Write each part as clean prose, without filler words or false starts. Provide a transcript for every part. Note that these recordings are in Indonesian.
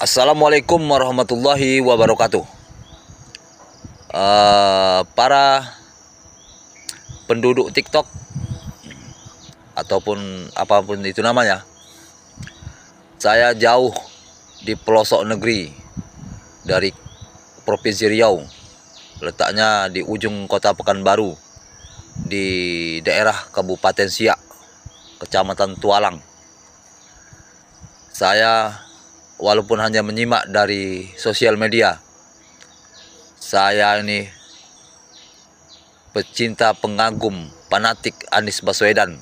Assalamualaikum warahmatullahi wabarakatuh. Para penduduk TikTok ataupun apapun itu namanya, saya jauh di pelosok negeri dari Provinsi Riau, letaknya di ujung kota Pekanbaru, di daerah Kabupaten Siak, Kecamatan Tualang. Saya walaupun hanya menyimak dari sosial media, saya ini pecinta, pengagum, fanatik Anies Baswedan.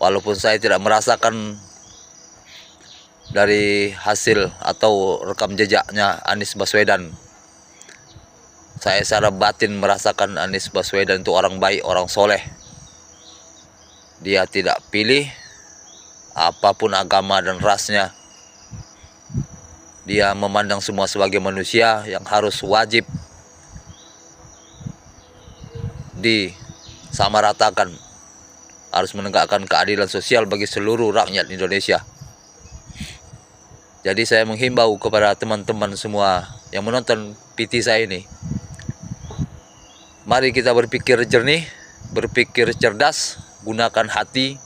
Walaupun saya tidak merasakan dari hasil atau rekam jejaknya Anies Baswedan, saya secara batin merasakan Anies Baswedan itu orang baik, orang soleh. Dia tidak pilih apapun agama dan rasnya. Dia memandang semua sebagai manusia yang harus wajib disamaratakan, harus menegakkan keadilan sosial bagi seluruh rakyat Indonesia. Jadi saya menghimbau kepada teman-teman semua yang menonton PT saya ini, mari kita berpikir jernih, berpikir cerdas, gunakan hati.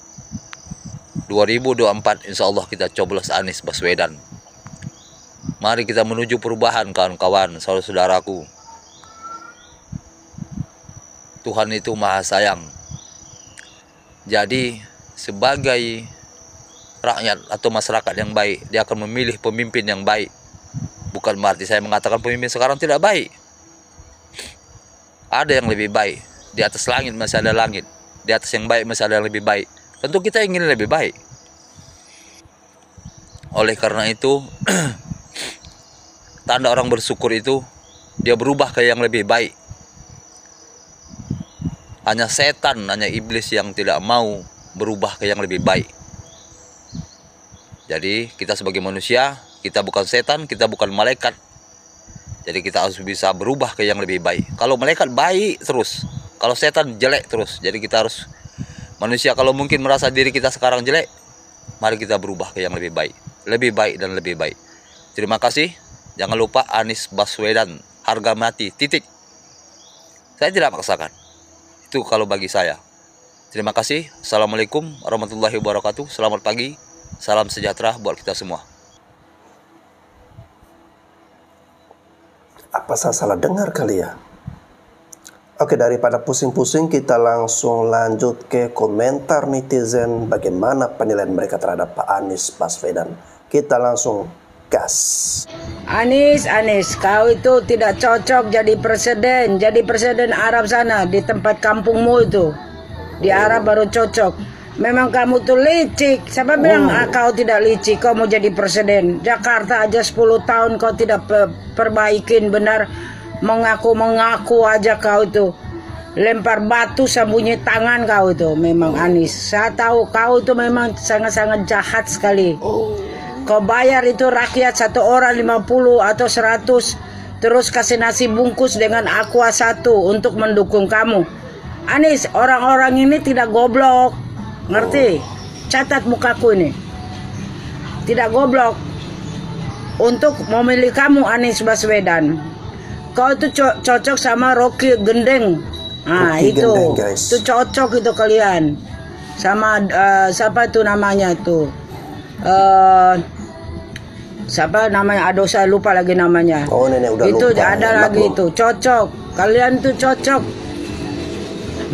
2024 insya Allah kita coblos Anies Baswedan. Mari kita menuju perubahan, kawan-kawan, saudara-saudaraku. Tuhan itu maha sayang. Jadi sebagai rakyat atau masyarakat yang baik, dia akan memilih pemimpin yang baik. Bukan berarti saya mengatakan pemimpin sekarang tidak baik. Ada yang lebih baik. Di atas langit masih ada langit. Di atas yang baik masih ada yang lebih baik. Tentu kita ingin lebih baik. Oleh karena itu tanda orang bersyukur itu dia berubah ke yang lebih baik. Hanya setan, hanya iblis yang tidak mau berubah ke yang lebih baik. Jadi kita sebagai manusia, kita bukan setan, kita bukan malaikat. Jadi kita harus bisa berubah ke yang lebih baik. Kalau malaikat baik terus, kalau setan jelek terus. Jadi kita harus, manusia kalau mungkin merasa diri kita sekarang jelek, mari kita berubah ke yang lebih baik. Lebih baik dan lebih baik. Terima kasih. Jangan lupa Anies Baswedan, harga mati, titik. Saya tidak paksakan. Itu kalau bagi saya. Terima kasih. Assalamualaikum warahmatullahi wabarakatuh. Selamat pagi. Salam sejahtera buat kita semua. Apa saya salah dengar kali ya? Oke, daripada pusing-pusing, kita langsung lanjut ke komentar netizen bagaimana penilaian mereka terhadap Pak Anies Baswedan. Kita langsung gas. Anies, kau itu tidak cocok jadi presiden Arab sana, di tempat kampungmu itu. Di Arab baru cocok. Memang kamu tuh licik. Siapa bilang kau tidak licik, kau mau jadi presiden? Jakarta aja 10 tahun kau tidak perbaikin benar. Mengaku aja kau itu. Lempar batu sembunyi tangan kau itu. Memang Anies, saya tahu kau itu memang sangat-sangat jahat sekali. Kau bayar itu rakyat satu orang 50 atau 100, terus kasih nasi bungkus dengan aqua 1 untuk mendukung kamu. Anies, orang-orang ini tidak goblok, ngerti? Catat mukaku ini, tidak goblok untuk memilih kamu Anies Baswedan. Kau itu cocok sama Rocky Gendeng. Nah Rocky itu Gendeng, itu cocok itu kalian sama siapa itu namanya tuh, siapa namanya, aduh saya lupa lagi namanya. Oh, nenek udah itu lupa. ada lagi itu cocok, kalian tuh cocok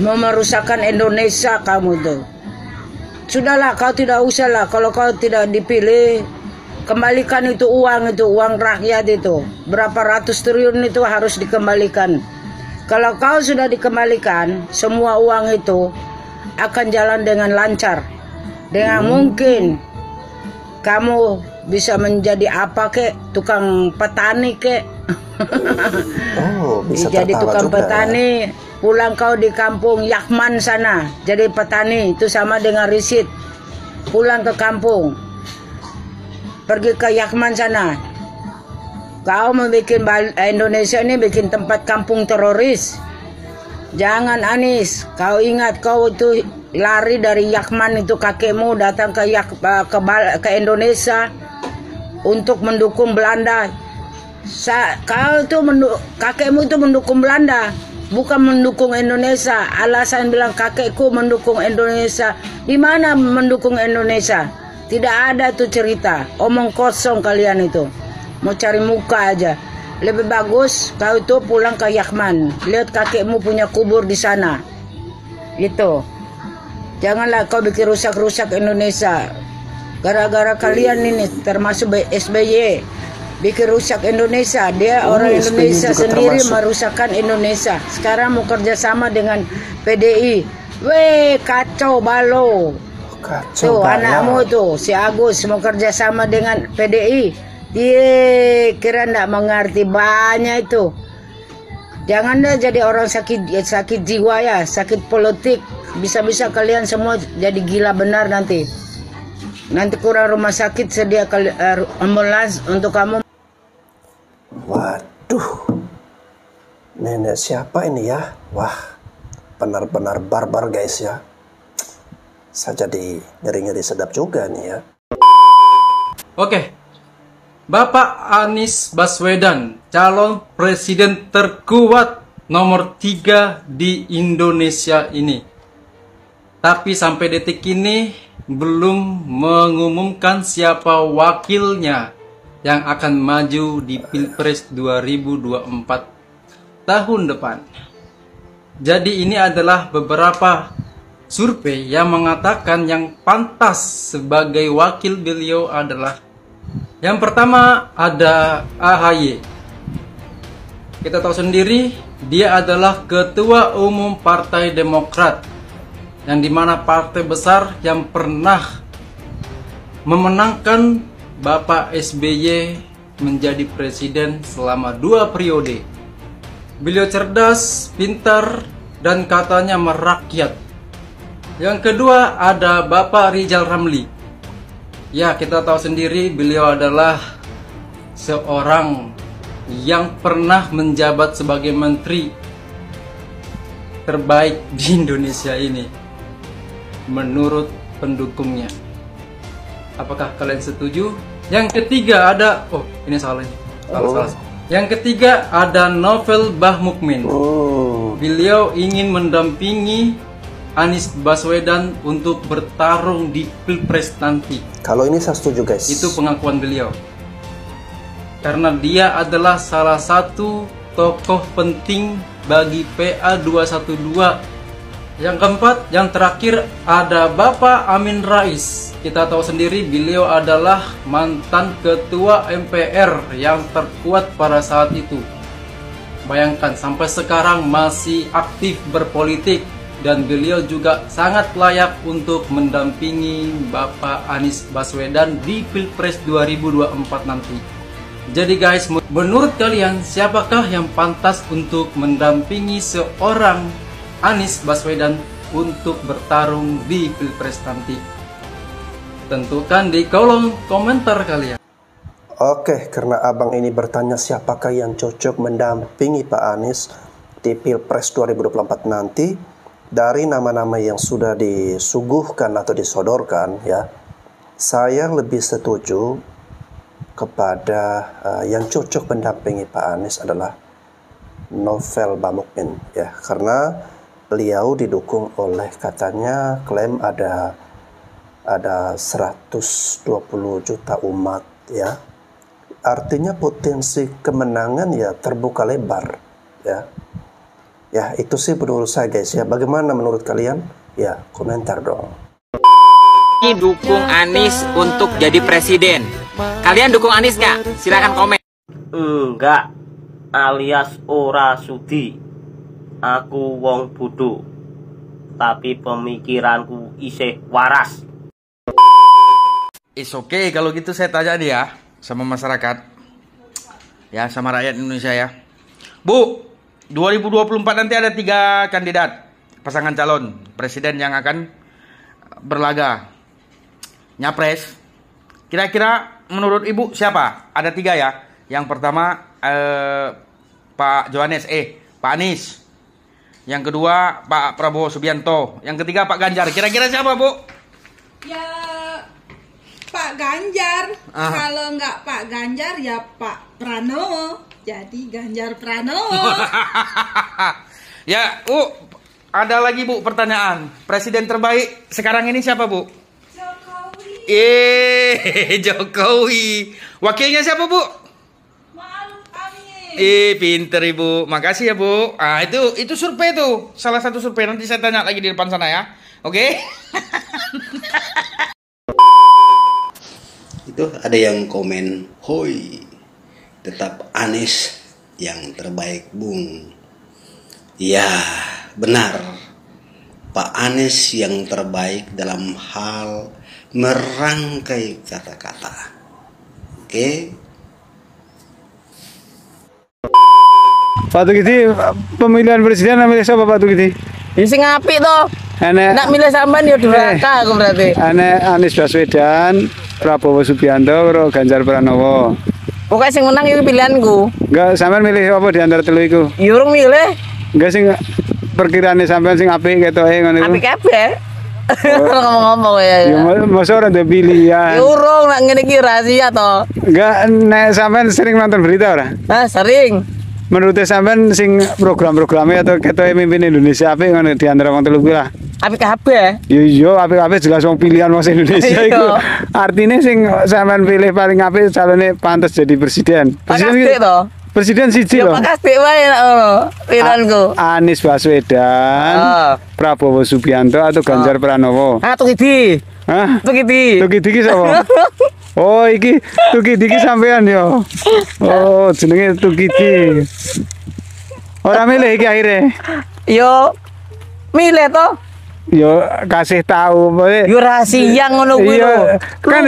mau merusakkan Indonesia kamu tuh. Sudahlah, kau tidak usah lah. Kalau kau tidak dipilih, kembalikan itu uang rakyat itu berapa ratus triliun itu harus dikembalikan. Kalau kau sudah dikembalikan, semua uang itu akan jalan dengan lancar. Dengan mungkin kamu bisa menjadi apa kek, tukang petani kek. Bisa jadi tukang juga, petani. Pulang kau di kampung Yakman sana jadi petani, itu sama dengan risit. Pulang ke kampung, pergi ke Yakman sana, kau membuat Indonesia ini bikin tempat kampung teroris. Jangan Anies, kau ingat kau itu lari dari Yakman itu, kakekmu datang ke Indonesia. untuk mendukung Belanda. Kakekmu itu mendukung Belanda, bukan mendukung Indonesia. Alasan bilang kakekku mendukung Indonesia. Di mana mendukung Indonesia? Tidak ada tuh cerita. Omong kosong kalian itu. Mau cari muka aja. Lebih bagus kau itu pulang ke Yaman. Lihat kakekmu punya kubur di sana. Itu. Janganlah kau bikin rusak-rusak Indonesia. Gara-gara kalian ini termasuk SBY. Bikin rusak Indonesia. Dia orang Indonesia sendiri merusakkan Indonesia. Sekarang mau kerjasama dengan PDI. Weh, kacau balo. Kacau tuh anakmu tuh si Agus mau kerjasama dengan PDI. Dia kira ndak mengerti banyak itu. Jangan deh jadi orang sakit jiwa ya, sakit politik. Bisa-bisa kalian semua jadi gila benar nanti. Nanti kurang rumah sakit sedia ambulans untuk kamu. Waduh, nenek siapa ini ya? Wah, benar-benar barbar guys ya. Saya jadi ngeri-ngeri sedap juga nih ya. Oke, Bapak Anies Baswedan, calon presiden terkuat nomor 3 di Indonesia ini. Tapi sampai detik ini belum mengumumkan siapa wakilnya yang akan maju di Pilpres 2024 tahun depan. Jadi ini adalah beberapa survei yang mengatakan yang pantas sebagai wakil beliau adalah yang pertama ada AHY. Kita tahu sendiri dia adalah ketua umum Partai Demokrat, yang dimana partai besar yang pernah memenangkan Bapak SBY menjadi presiden selama 2 periode. Beliau cerdas, pintar, dan katanya merakyat. Yang kedua ada Bapak Rizal Ramli. Ya, kita tahu sendiri beliau adalah seorang yang pernah menjabat sebagai menteri terbaik di Indonesia ini menurut pendukungnya. Apakah kalian setuju? Yang ketiga ada ini salah. Yang ketiga ada Novel Bahmukmin. Beliau ingin mendampingi Anies Baswedan untuk bertarung di Pilpres nanti. Kalau ini saya setuju guys. Itu pengakuan beliau. Karena dia adalah salah satu tokoh penting bagi PA 212. Yang keempat, yang terakhir ada Bapak Amin Rais. Kita tahu sendiri beliau adalah mantan ketua MPR yang terkuat pada saat itu. Bayangkan sampai sekarang masih aktif berpolitik. Dan beliau juga sangat layak untuk mendampingi Bapak Anies Baswedan di Pilpres 2024 nanti. Jadi guys, menurut kalian siapakah yang pantas untuk mendampingi seorang Anies Baswedan untuk bertarung di Pilpres nanti? Tentukan di kolom komentar kalian. Oke, karena abang ini bertanya siapakah yang cocok mendampingi Pak Anies di Pilpres 2024 nanti. Dari nama-nama yang sudah disuguhkan atau disodorkan ya, saya lebih setuju kepada yang cocok mendampingi Pak Anies adalah Novel Bahmukmin ya, karena beliau didukung oleh katanya klaim ada 120 juta umat ya. Artinya potensi kemenangan ya terbuka lebar ya. Ya, itu sih menurut saya guys ya. Bagaimana menurut kalian? Ya, komentar dong. Dukung Anies untuk jadi presiden. Kalian dukung Anies nggak? Silakan komen. Enggak, alias ora sudi. Aku wong bodoh, tapi pemikiranku isih waras. Oke, kalau gitu saya tanya dia sama masyarakat. Ya, sama rakyat Indonesia ya. Bu, 2024 nanti ada 3 kandidat pasangan calon presiden yang akan berlaga nyapres. Kira-kira menurut ibu siapa? Ada 3 ya. Yang pertama Pak Johannes Pak Anies. Yang kedua Pak Prabowo Subianto. Yang ketiga Pak Ganjar. Kira-kira siapa bu? Ya Pak Pak Ganjar. Kalau nggak Pak Ganjar ya Pak Pranowo. Jadi Ganjar Pranowo. Ya, ada lagi Bu pertanyaan. Presiden terbaik sekarang ini siapa Bu? Jokowi. Jokowi. Wakilnya siapa Bu? Ma'ruf Amin. Pinter Ibu. Makasih ya Bu. Ah, itu survei tuh. Salah satu survei, nanti saya tanya lagi di depan sana ya. Oke? Itu ada yang komen, "Hoi, tetap Anies yang terbaik, Bung." Ya, benar. Pak Anies yang terbaik dalam hal merangkai kata-kata. Oke? Pak Tukiti, pemilihan presiden namanya siapa Pak Tukiti? Ini sing apik to. Nak milih sampean ya durhaka aku berarti. Anies Baswedan, Prabowo Subianto, karo Ganjar Pranowo. Pokoknya sing menang itu pilihanku. Enggak, sampean milih apa di antara telu iku? Ya urung milih. Enggak sing perkiraane sampean sing apik ketoke ngono iku. Apik kabeh. Ora ngomong-ngomong ya. Ya masa ora ndek pilihan. Ya urung nak ngene iki rahasia to. Enggak, nek sampean sering nonton berita ora? Sering. Menurut sampean sing program-programnya atau ketoke mimpin Indonesia apik ngono di antara wong telu kuwi lah. Apik kabeh. Iya, apik-apik jelas wong pilihan wong Indonesia iku. Artinya sing sampean pilih paling apik calone pantes jadi presiden. Presiden siji lho. Ya Pak Kastik wae ngono pilihanku. Anies Baswedan, Prabowo Subianto atau Ganjar Pranowo. Tukiti. Hah? Tukiti. Tukiti ki sapa? Oh, iki Tukiti ki sampean yo. Oh, jenenge Tukiti. Ora milih iki akhirnya. Yo milih to. Yo kasih tahu, yo rahasia ngono kuwi lho. Kan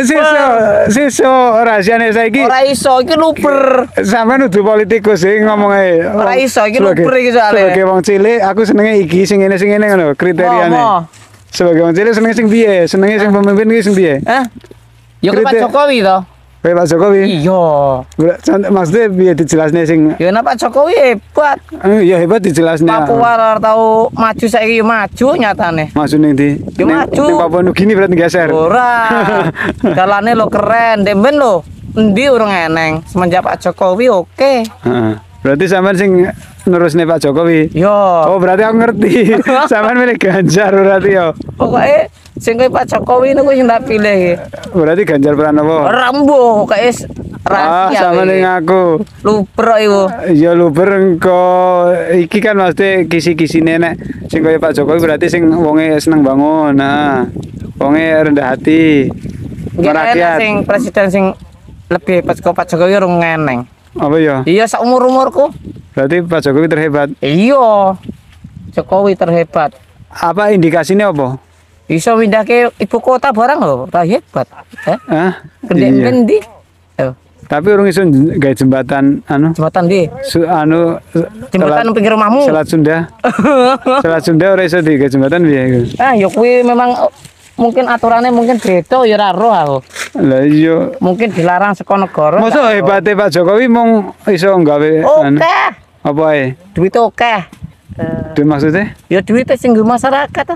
siso rahasiane saiki. Ora iso iki luber. Sampeyan udah politikus sing ngomong ae. Ora iso iki luber iki soalé. Sebagai wong cilik aku senenge iki sing ngene ngono kriteriane. Sebagai wong cilik senenge sing piye? Senenge sing pemimpin iki sing piye? Hah? Yo Pak Jokowi to. Pak Jokowi? Iya. Maksudnya biar dijelasnya sing. Ya Pak Jokowi hebat. Ya hebat dijelasnya. Papua ora tau maju saiki maju nyatane. Maju ning ndi? Ya maju. Ning Papua Nugini berarti geser. Ora. Dalane lo keren, demben lo. Endi urung eneng. Semenjak Pak Jokowi oke. Heeh. Berarti sampean sing nerusne Pak Jokowi. Yo. Oh, berarti aku ngerti. Sampean milih Ganjar berarti yo. Pokoke sing kowe Pak Jokowi niku sing tak pilih. Berarti Ganjar Pranowo. Rambo kayak rahasia. Sama ning aku. Luber iku. Ya luber engko iki kan mesti kisi-kisine nek sing kaya Pak Jokowi berarti sing wonge seneng bangun. Nah, wonge rendah hati. Rakyat sing presiden sing lebih hebat kok Pak Jokowi urung ngeneng. Apa ya? Iya sak umur-umurku. Berarti Pak Jokowi terhebat. Iya. Jokowi terhebat. Apa indikasinya apa? Iso pindahke ibu kota barang lho, ora hebat. Hah? Gendi. Tapi urung iso gawe jembatan Jembatan ndi? Jembatan pinggir omahmu. Selat Sunda. Selat Sunda ora iso digawe jembatan piye iku? Ya kuwi memang mungkin aturannya mungkin beda ya ora roh aku. Lah iya. Mungkin dilarang saka negara. Masa hebate Pak Jokowi mung iso gawe Oke. Apa ae? Duit oke. Duit maksudnya? Ya duit sing nggo masyarakat.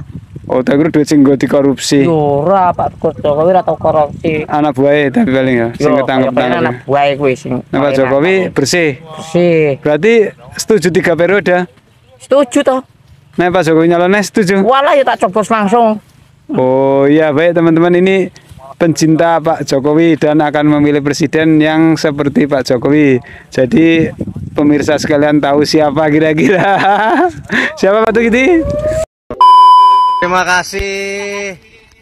Oh, tak kira duit sing nggo dikorupsi. Ora, Pak Jokowi ora tau korupsi. Anak buahnya tapi paling ya sing ketangkep anak buah kuwi sing. Pak Jokowi bersih. Bersih. Berarti setuju 3 periode? Setuju toh. Nah, Pak Jokowi nyalonnya setuju? Walah ya tak coblos langsung. Oh iya, baik teman-teman, ini pencinta Pak Jokowi dan akan memilih presiden yang seperti Pak Jokowi. Jadi pemirsa sekalian tahu siapa kira-kira? Siapa Pak Tukiti? Terima kasih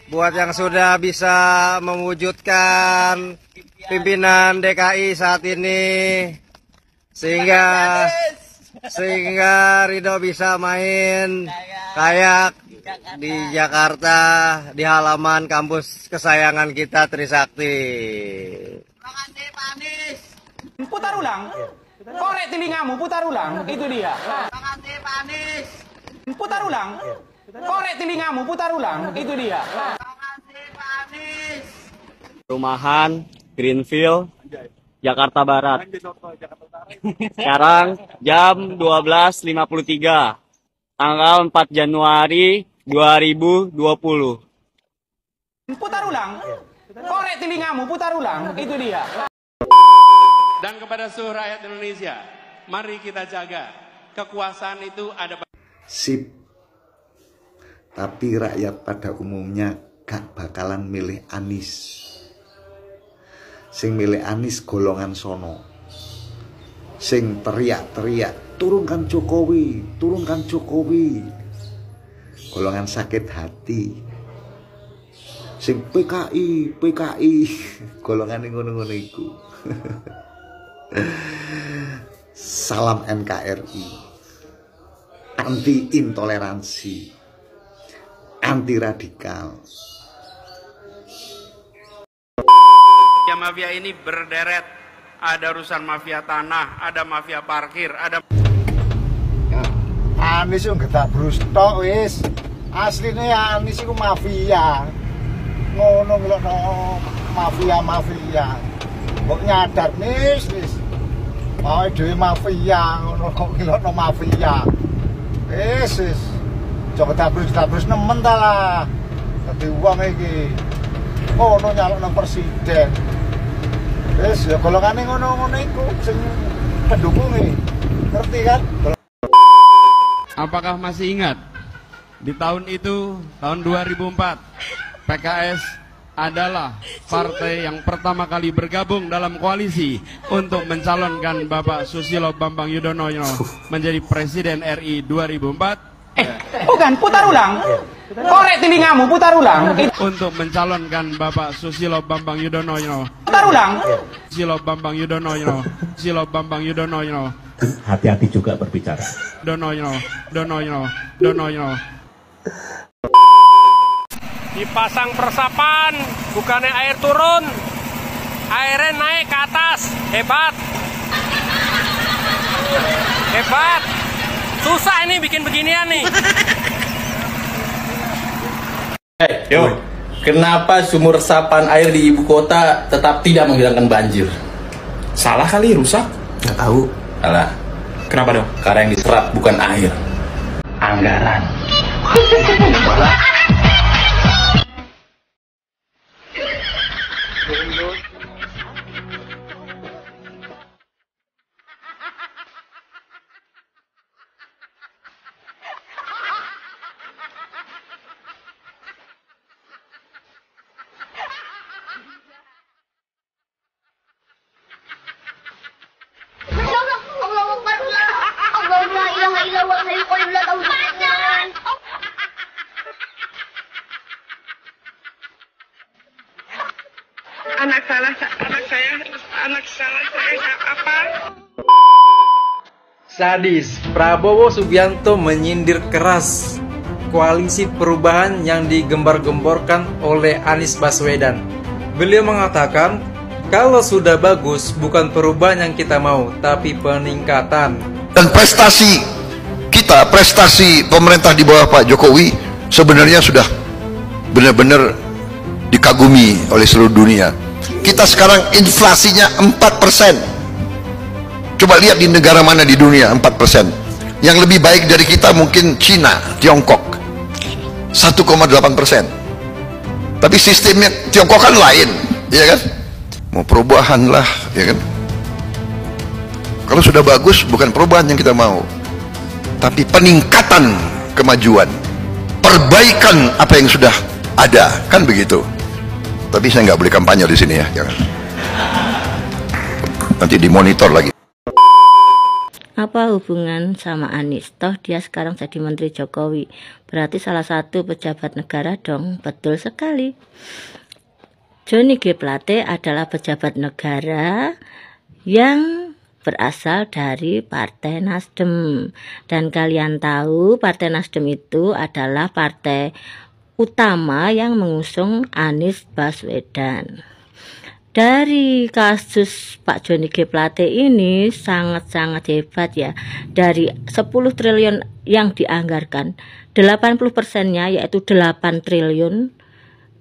buat yang sudah bisa mewujudkan pimpinan DKI saat ini sehingga Ridho bisa main kayak di Jakarta di halaman kampus kesayangan kita Trisakti. Terima kasih Pak Anies. Putar ulang. Korek telingamu, putar ulang. Itu dia. Terima kasih Pak Anies. Putar ulang. Korek telingamu, putar ulang. Itu dia. Terima kasih Pak Anies. Perumahan Greenfield, Jakarta Barat. Sekarang jam 12.53. Tanggal 4 Januari 2020. Putar ulang. Korek Korek telingamu, putar ulang, itu dia. Dan kepada seluruh rakyat Indonesia, mari kita jaga kekuasaan itu ada. Sip. Tapi rakyat pada umumnya gak bakalan milih Anies. Sing milih Anies golongan sono. Sing teriak-teriak, turunkan Jokowi, turunkan Jokowi. Golongan sakit hati. Sing PKI, PKI. Golongan ngono-ngono iku. Salam NKRI. Anti intoleransi. Anti radikal. Mafia ini berderet, ada urusan mafia tanah, ada mafia parkir, ada Anies itu nggak brustok wis. Asline Anies itu mafia. Ngono ngelokno mafia. Mbok nyadar nis wis. Mau dhewe mafia ngono kok ngelokno mafia. Wis. Coba tabrus nemen ta lah. Dadi wong iki. Ngono nyalokno presiden. Wis ya golongane ngono-ngono iku sing pendukungnya. Ngerti kan? Apakah masih ingat di tahun itu, tahun 2004, PKS adalah partai yang pertama kali bergabung dalam koalisi untuk mencalonkan Bapak Susilo Bambang Yudhoyono menjadi Presiden RI 2004. Bukan, putar ulang. Korek telingamu, putar ulang. Untuk mencalonkan Bapak Susilo Bambang Yudhoyono. Putar ulang. Susilo Bambang Yudhoyono. Susilo Bambang Yudhoyono. Hati-hati juga berbicara. Donoyono. Dipasang persapan, bukannya air turun, airnya naik ke atas. Hebat. Susah ini bikin beginian nih. Yo, kenapa sumur resapan air di ibu kota tetap tidak menghilangkan banjir? Salah kali, rusak? Nggak tahu. Salah. Kenapa dong? Karena yang diserap bukan air, anggaran. Anak salah saya apa? Sadis, Prabowo Subianto menyindir keras koalisi perubahan yang digembar-gemborkan oleh Anies Baswedan. Beliau mengatakan, kalau sudah bagus bukan perubahan yang kita mau, tapi peningkatan. Dan prestasi kita, prestasi pemerintah di bawah Pak Jokowi sebenarnya sudah benar-benar dikagumi oleh seluruh dunia. Kita sekarang inflasinya 4%. Coba lihat di negara mana di dunia 4%. Yang lebih baik dari kita mungkin Cina, Tiongkok 1,8%. Tapi sistemnya Tiongkok kan lain, ya kan? Mau perubahan lah, ya kan? Kalau sudah bagus bukan perubahan yang kita mau, tapi peningkatan kemajuan, perbaikan apa yang sudah ada, kan begitu. Tapi saya nggak boleh kampanye di sini ya, jangan. Nanti dimonitor lagi. Apa hubungan sama Anies? Toh dia sekarang jadi Menteri Jokowi. Berarti salah satu pejabat negara dong. Betul sekali. Johnny G. Plate adalah pejabat negara yang berasal dari Partai Nasdem. Dan kalian tahu Partai Nasdem itu adalah partai utama yang mengusung Anies Baswedan. Dari kasus Pak Johnny G. Plate ini sangat-sangat hebat ya. Dari 10 triliun yang dianggarkan, 80%-nya yaitu 8 triliun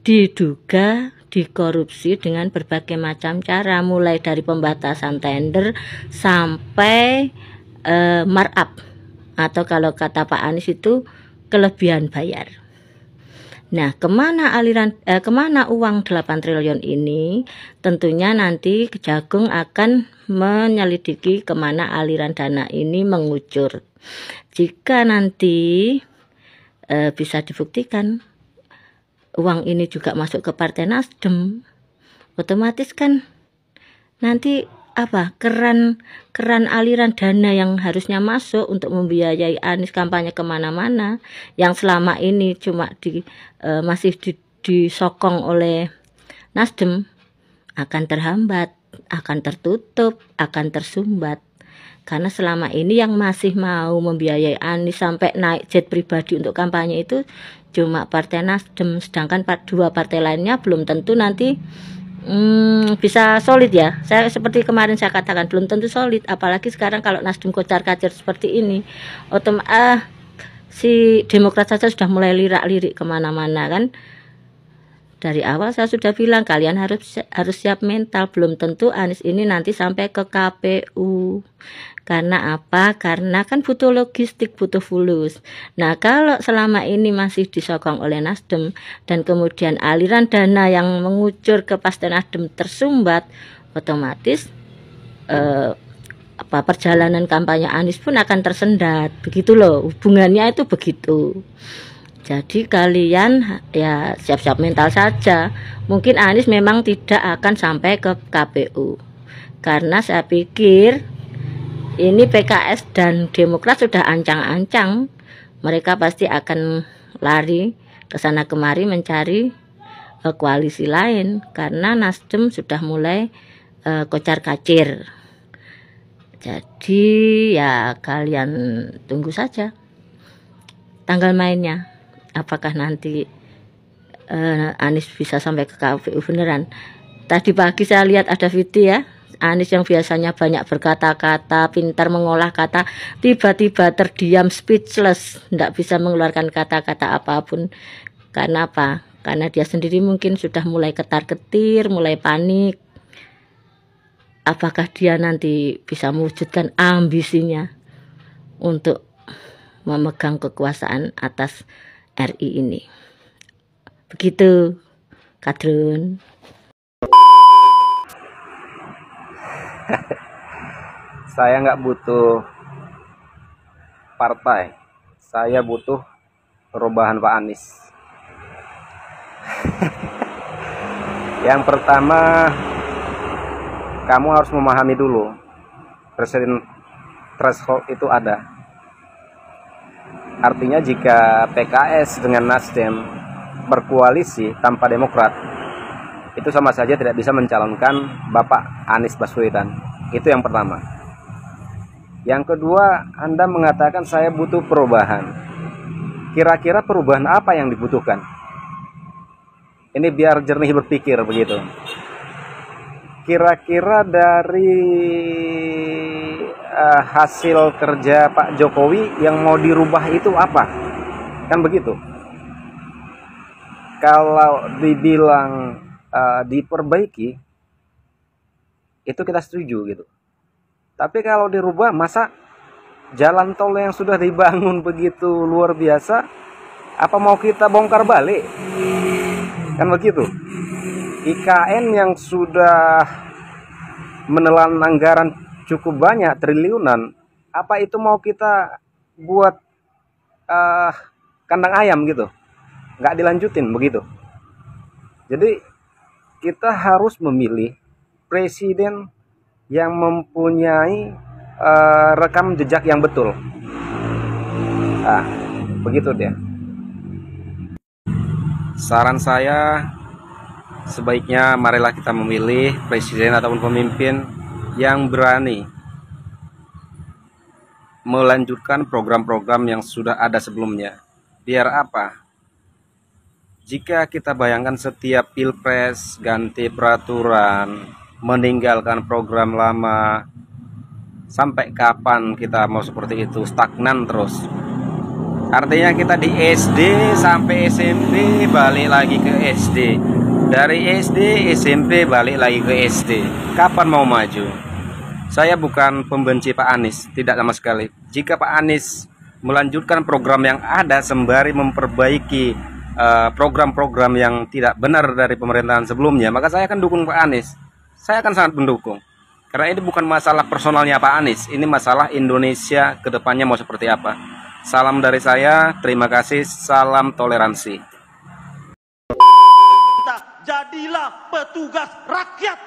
diduga dikorupsi dengan berbagai macam cara, mulai dari pembatasan tender sampai markup, atau kalau kata Pak Anies itu kelebihan bayar. Nah, kemana uang 8 triliun ini? Tentunya nanti Kejagung akan menyelidiki kemana aliran dana ini mengucur. Jika nanti bisa dibuktikan uang ini juga masuk ke Partai Nasdem, otomatis kan nanti keran aliran dana yang harusnya masuk untuk membiayai Anies kampanye kemana-mana, yang selama ini cuma masih disokong oleh Nasdem, akan terhambat, akan tertutup, akan tersumbat. Karena selama ini yang masih mau membiayai Anies sampai naik jet pribadi untuk kampanye itu cuma Partai Nasdem, sedangkan 2 partai lainnya belum tentu nanti bisa solid ya. Saya seperti kemarin saya katakan, belum tentu solid, apalagi sekarang kalau Nasdem kocar-kacir seperti ini, si Demokrat saja sudah mulai lirak-lirik kemana-mana kan. Dari awal saya sudah bilang kalian harus siap mental, belum tentu Anies ini nanti sampai ke KPU. Karena apa? Karena kan butuh logistik, butuh fulus. Nah, kalau selama ini masih disokong oleh Nasdem dan kemudian aliran dana yang mengucur ke Partai Nasdem tersumbat, otomatis perjalanan kampanye Anies pun akan tersendat. Begitu loh, hubungannya itu begitu. Jadi kalian ya siap-siap mental saja. Mungkin Anies memang tidak akan sampai ke KPU. Karena saya pikir ini PKS dan Demokrat sudah ancang-ancang, mereka pasti akan lari ke sana kemari mencari koalisi lain karena Nasdem sudah mulai kocar-kacir. Jadi ya kalian tunggu saja tanggal mainnya, apakah nanti Anies bisa sampai ke KPU beneran. Tadi pagi saya lihat ada video ya, Anies yang biasanya banyak berkata-kata, pintar mengolah kata, tiba-tiba terdiam, speechless, tidak bisa mengeluarkan kata-kata apapun. Karena apa? Karena dia sendiri mungkin sudah mulai ketar-ketir, mulai panik. Apakah dia nanti bisa mewujudkan ambisinya untuk memegang kekuasaan atas RI ini? Begitu, Kadrun. Saya nggak butuh partai, saya butuh perubahan Pak Anies. Yang pertama, kamu harus memahami dulu presiden threshold itu ada. Artinya jika PKS dengan Nasdem berkoalisi tanpa Demokrat, itu sama saja tidak bisa mencalonkan Bapak Anies Baswedan. Itu yang pertama. Yang kedua, Anda mengatakan saya butuh perubahan. Kira-kira perubahan apa yang dibutuhkan? Ini biar jernih berpikir begitu. Kira-kira dari hasil kerja Pak Jokowi yang mau dirubah itu apa? Kan begitu. Kalau dibilang diperbaiki, itu kita setuju gitu. Tapi kalau dirubah, masa jalan tol yang sudah dibangun begitu luar biasa, apa mau kita bongkar balik? Kan begitu. IKN yang sudah menelan anggaran cukup banyak, triliunan, apa itu mau kita buat kandang ayam gitu? Nggak dilanjutin begitu. Jadi kita harus memilih presiden yang mempunyai rekam jejak yang betul. Nah, begitu dia. Saran saya, sebaiknya marilah kita memilih presiden ataupun pemimpin yang berani melanjutkan program-program yang sudah ada sebelumnya. Biar apa? Jika kita bayangkan setiap pilpres ganti peraturan, meninggalkan program lama, sampai kapan kita mau seperti itu? Stagnan terus. Artinya kita di SD sampai SMP balik lagi ke SD, dari SD SMP balik lagi ke SD. Kapan mau maju? Saya bukan pembenci Pak Anies, tidak sama sekali. Jika Pak Anies melanjutkan program yang ada sembari memperbaiki program-program yang tidak benar dari pemerintahan sebelumnya, maka saya akan dukung Pak Anies. Saya akan sangat mendukung. Karena ini bukan masalah personalnya Pak Anies, ini masalah Indonesia ke depannya mau seperti apa. Salam dari saya, terima kasih, salam toleransi. Jadilah petugas rakyat.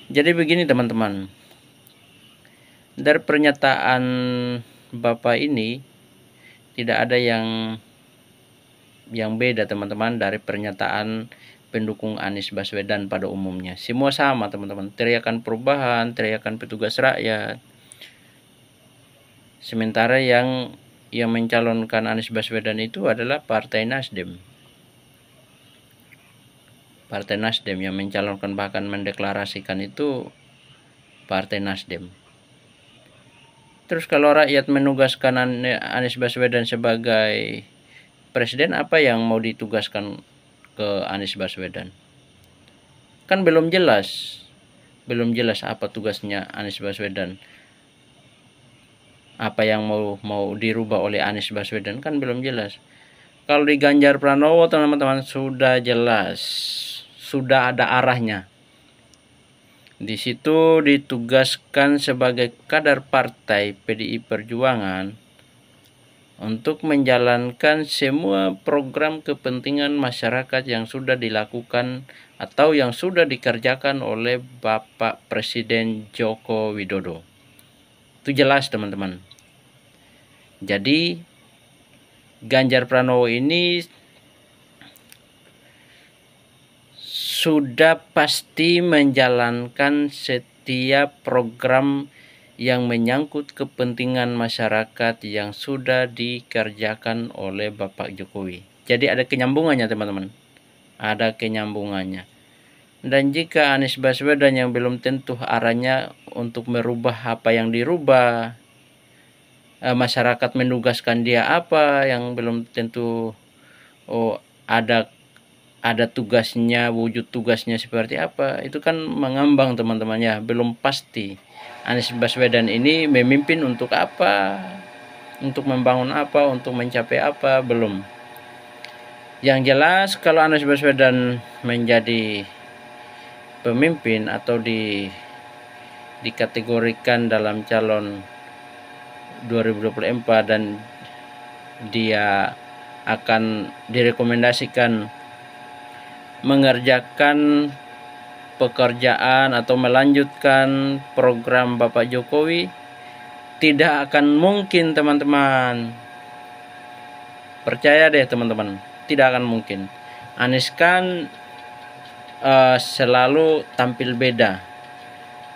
Jadi begini teman-teman, dari pernyataan Bapak ini tidak ada yang beda teman-teman dari pernyataan pendukung Anies Baswedan pada umumnya. Semua sama teman-teman, teriakan perubahan, teriakan petugas rakyat. Sementara yang mencalonkan Anies Baswedan itu adalah Partai Nasdem. Partai Nasdem yang mencalonkan, bahkan mendeklarasikan itu Partai Nasdem. Terus kalau rakyat menugaskan Anies Baswedan sebagai presiden, apa yang mau ditugaskan ke Anies Baswedan? Kan belum jelas apa tugasnya Anies Baswedan, apa yang mau dirubah oleh Anies Baswedan, kan belum jelas. Kalau di Ganjar Pranowo teman-teman sudah jelas, sudah ada arahnya. Di situ ditugaskan sebagai kader partai PDI Perjuangan untuk menjalankan semua program kepentingan masyarakat yang sudah dilakukan atau yang sudah dikerjakan oleh Bapak Presiden Joko Widodo. Itu jelas teman-teman. Jadi Ganjar Pranowo ini sudah pasti menjalankan setiap program yang menyangkut kepentingan masyarakat yang sudah dikerjakan oleh Bapak Jokowi. Jadi ada kenyambungannya teman-teman. Ada kenyambungannya. Dan jika Anies Baswedan yang belum tentu arahnya untuk merubah apa yang dirubah, masyarakat menugaskan dia apa yang belum tentu ada tugasnya, wujud tugasnya seperti apa, itu kan mengambang teman-teman ya, belum pasti. Anies Baswedan ini memimpin untuk apa, untuk membangun apa, untuk mencapai apa, belum. Yang jelas kalau Anies Baswedan menjadi pemimpin atau dikategorikan dalam calon 2024 dan dia akan direkomendasikan mengerjakan pekerjaan atau melanjutkan program Bapak Jokowi, tidak akan mungkin teman-teman. Percaya deh teman-teman, tidak akan mungkin. Anies kan selalu tampil beda,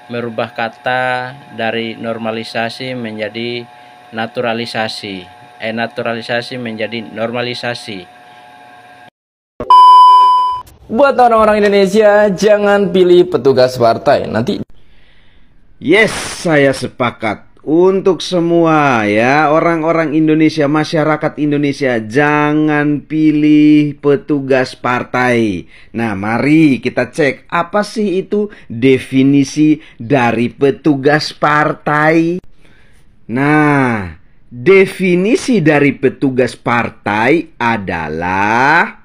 merubah kata dari normalisasi menjadi naturalisasi, naturalisasi menjadi normalisasi. Buat orang-orang Indonesia, jangan pilih petugas partai. Nanti yes, saya sepakat. Untuk semua ya, orang-orang Indonesia, masyarakat Indonesia, jangan pilih petugas partai. Nah, mari kita cek apa sih itu definisi dari petugas partai. Nah, definisi dari petugas partai adalah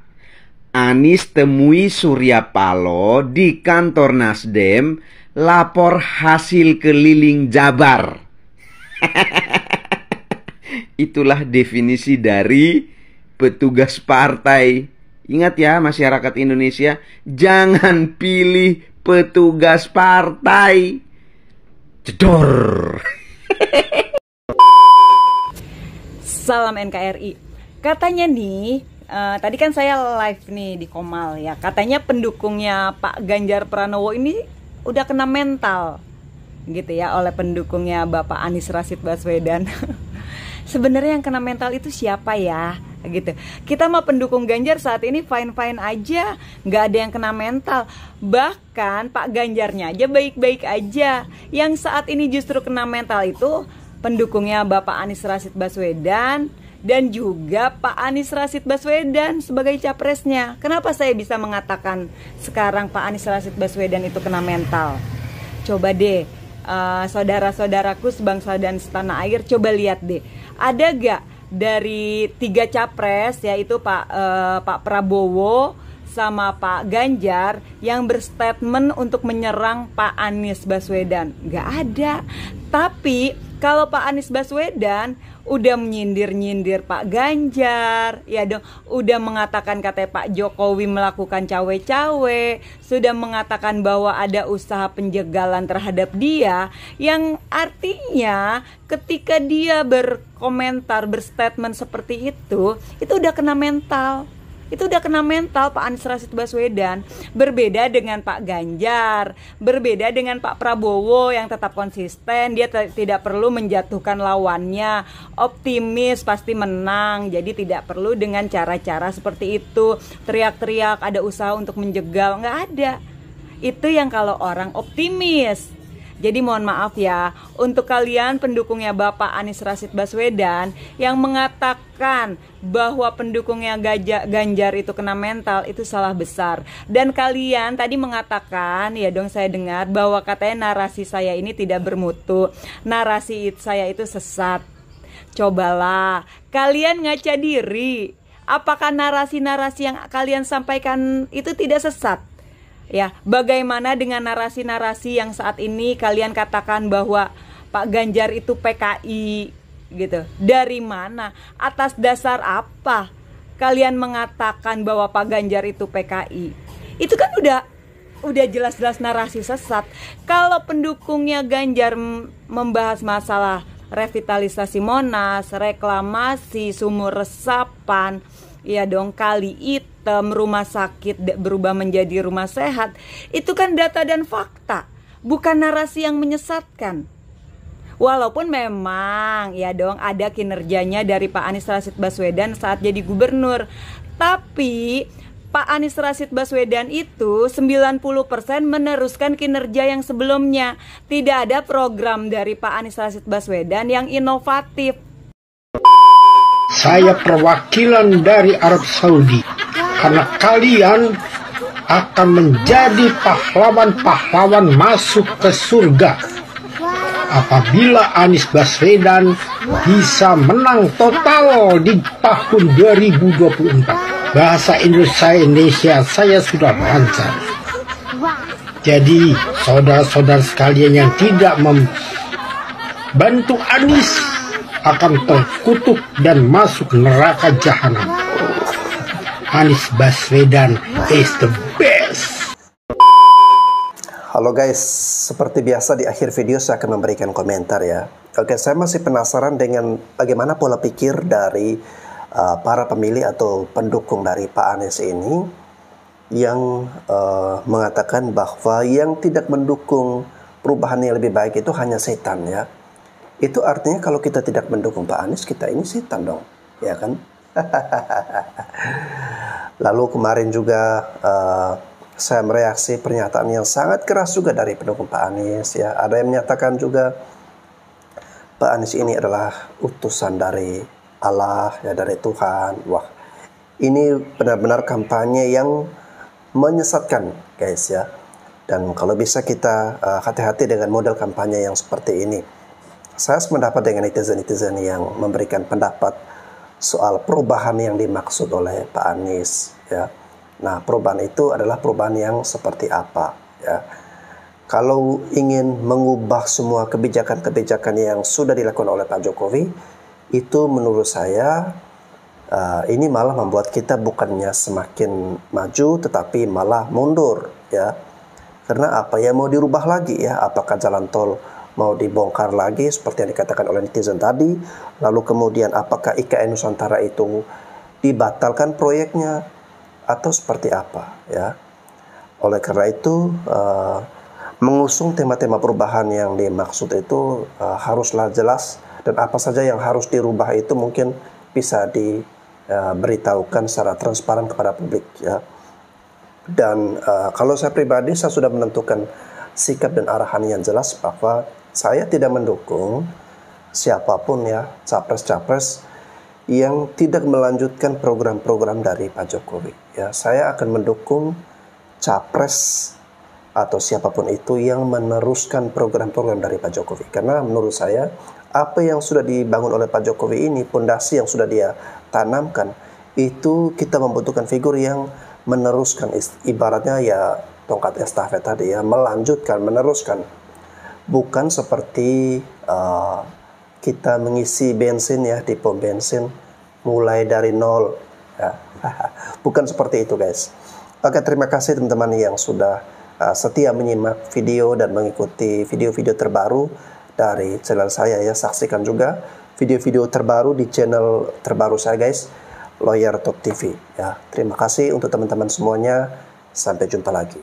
Anies temui Surya Paloh di kantor Nasdem, lapor hasil keliling Jabar. Itulah definisi dari petugas partai. Ingat ya masyarakat Indonesia, jangan pilih petugas partai. Jedor. Salam NKRI. Katanya nih, tadi kan saya live nih di Komal ya. Katanya pendukungnya Pak Ganjar Pranowo ini udah kena mental gitu ya oleh pendukungnya Bapak Anies Rashid Baswedan. Sebenarnya yang kena mental itu siapa ya? Gitu. Kita mah pendukung Ganjar saat ini fine-fine aja, nggak ada yang kena mental. Bahkan Pak Ganjarnya aja baik-baik aja. Yang saat ini justru kena mental itu pendukungnya Bapak Anies Rashid Baswedan dan juga Pak Anies Rashid Baswedan sebagai capresnya. Kenapa saya bisa mengatakan sekarang Pak Anies Rashid Baswedan itu kena mental? Coba deh, saudara-saudaraku sebangsa dan setanah air, coba lihat deh. Ada gak dari 3 capres, yaitu Pak Prabowo sama Pak Ganjar yang berstatement untuk menyerang Pak Anies Baswedan. Nggak ada. Tapi kalau Pak Anies Baswedan udah menyindir-nyindir Pak Ganjar, ya dong, udah mengatakan katanya Pak Jokowi melakukan cawe-cawe, sudah mengatakan bahwa ada usaha penjegalan terhadap dia, yang artinya ketika dia berkomentar, berstatement seperti itu udah kena mental. Itu udah kena mental Pak Anies Rashid Baswedan. Berbeda dengan Pak Ganjar, berbeda dengan Pak Prabowo yang tetap konsisten. Dia tidak perlu menjatuhkan lawannya, optimis pasti menang. Jadi tidak perlu dengan cara-cara seperti itu, teriak-teriak ada usaha untuk menjegal, nggak ada. Itu yang kalau orang optimis. Jadi mohon maaf ya, untuk kalian pendukungnya Bapak Anies Rashid Baswedan yang mengatakan bahwa pendukungnya Ganjar itu kena mental, itu salah besar. Dan kalian tadi mengatakan, ya dong saya dengar, bahwa katanya narasi saya ini tidak bermutu, narasi saya itu sesat. Cobalah kalian ngaca diri, apakah narasi-narasi yang kalian sampaikan itu tidak sesat? Ya, bagaimana dengan narasi-narasi yang saat ini kalian katakan bahwa Pak Ganjar itu PKI gitu? Dari mana? Atas dasar apa kalian mengatakan bahwa Pak Ganjar itu PKI? Itu kan udah jelas-jelas narasi sesat. Kalau pendukungnya Ganjar membahas masalah revitalisasi Monas, reklamasi, sumur resapan, ya dong, kali hitam, rumah sakit berubah menjadi rumah sehat, itu kan data dan fakta, bukan narasi yang menyesatkan. Walaupun memang ya dong ada kinerjanya dari Pak Anies Rashid Baswedan saat jadi gubernur, tapi Pak Anies Rashid Baswedan itu 90% meneruskan kinerja yang sebelumnya. Tidak ada program dari Pak Anies Rashid Baswedan yang inovatif. Saya perwakilan dari Arab Saudi, karena kalian akan menjadi pahlawan-pahlawan masuk ke surga apabila Anies Baswedan bisa menang total di tahun 2024. Bahasa Indonesia saya sudah lancar. Jadi saudara-saudara sekalian yang tidak membantu Anies akan terkutuk dan masuk neraka jahanam. Anies Baswedan is the best. Halo guys, seperti biasa di akhir video saya akan memberikan komentar ya. Oke, saya masih penasaran dengan bagaimana pola pikir dari para pemilih atau pendukung dari Pak Anies ini yang mengatakan bahwa yang tidak mendukung perubahan yang lebih baik itu hanya setan ya. Itu artinya kalau kita tidak mendukung Pak Anies, kita ini setan dong, ya kan? Lalu kemarin juga saya mereaksi pernyataan yang sangat keras juga dari pendukung Pak Anies ya. Ada yang menyatakan juga Pak Anies ini adalah utusan dari Allah ya, dari Tuhan. Wah, ini benar-benar kampanye yang menyesatkan guys ya. Dan kalau bisa kita hati-hati dengan model kampanye yang seperti ini. Saya sependapat dengan netizen-netizen yang memberikan pendapat soal perubahan yang dimaksud oleh Pak Anies ya. Nah, perubahan itu adalah perubahan yang seperti apa ya. Kalau ingin mengubah semua kebijakan-kebijakan yang sudah dilakukan oleh Pak Jokowi, itu menurut saya ini malah membuat kita bukannya semakin maju tetapi malah mundur ya. Karena apa ya, mau dirubah lagi ya, apakah jalan tol mau dibongkar lagi seperti yang dikatakan oleh netizen tadi, lalu kemudian apakah IKN Nusantara itu dibatalkan proyeknya atau seperti apa ya. Oleh karena itu mengusung tema-tema perubahan yang dimaksud itu haruslah jelas, dan apa saja yang harus dirubah itu mungkin bisa diberitahukan secara transparan kepada publik ya. Dan kalau saya pribadi, saya sudah menentukan sikap dan arahan yang jelas bahwa saya tidak mendukung siapapun ya, capres-capres yang tidak melanjutkan program-program dari Pak Jokowi ya. Saya akan mendukung capres atau siapapun itu yang meneruskan program-program dari Pak Jokowi. Karena menurut saya apa yang sudah dibangun oleh Pak Jokowi ini, pondasi yang sudah dia tanamkan, itu kita membutuhkan figur yang meneruskan, ibaratnya ya tongkat estafet tadi ya, melanjutkan, meneruskan. Bukan seperti kita mengisi bensin ya di pom bensin mulai dari nol ya. Bukan seperti itu guys. Oke, terima kasih teman-teman yang sudah setia menyimak video dan mengikuti video-video terbaru dari channel saya ya. Saksikan juga video-video terbaru di channel terbaru saya guys, Lawyer Talk TV ya. Terima kasih untuk teman-teman semuanya, sampai jumpa lagi.